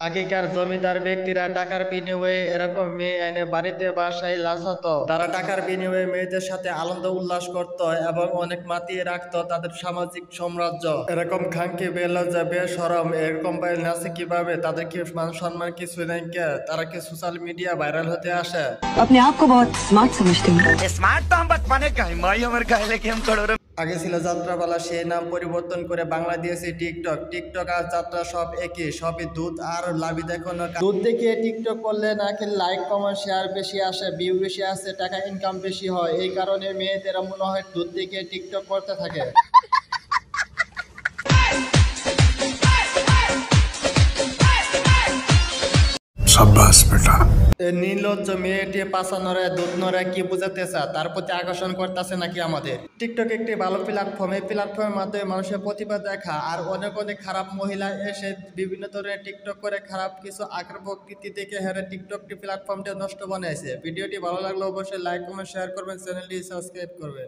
আগেকার জমিদার ব্যক্তিরা টাকার বিনিময়ে এরকম মেয়ে এনে বাড়িতে বাসায় লাচাতো। তারা টাকার বিনিময়ে মেয়েদের সাথে আনন্দ উল্লাস করত এবং অনেক মাতিয়ে রাখতো তাদের সামাজিক সাম্রাজ্য। এরকম খানকি বেলজ্জা বেশরম এরকম নাচে কিভাবে? তাদের কি মান সম্মান কিছু নেই কে? তারা কি সোশ্যাল মিডিয়া ভাইরাল হতে আসে? अपने आप को बहुत स्मार्ट समझते हैं। स्मार्ट तो हम बचपने का ही माई उम्र का है लेकिन हम करोड़ों আগে ছিল যাত্রাপালা, সেই নাম পরিবর্তন করে বাংলা দিয়েছে টিকটক। টিকটক আর যাত্রা সব একই, সবই দুধ আর লাভি। দেখো না, দুধ দেখিয়ে টিকটক করলে নাকি লাইক কমেন্ট শেয়ার বেশি আসে, ভিউ বেশি আসে, টাকা ইনকাম বেশি হয়। এই কারণে মেয়েদেরা মনে হয় দুধ দেখিয়ে টিকটক করতে থাকে। शाबाश बेटा। নির্লজ্জ মেয়েটি পাশা নড়ায় দুধ নড়ায় কি বুঝাতে চা? তার প্রতি আকর্ষণ করতেছে নাকি আমাদের? টিকটক একটি ভালো প্ল্যাটফর্ম। এই প্ল্যাটফর্মের মাধ্যমে মানুষের প্রতিভা দেখা আর অনেক অনেক খারাপ মহিলা এসে বিভিন্ন ধরনের টিকটক করে খারাপ কিছু আকার প্রকৃতি দেখে হেরে টিকটকটি প্ল্যাটফর্মটি নষ্ট বানাইছে। ভিডিওটি ভালো লাগলে অবশ্যই লাইক কমেন্ট শেয়ার করবেন, চ্যানেলটি সাবস্ক্রাইব করবেন।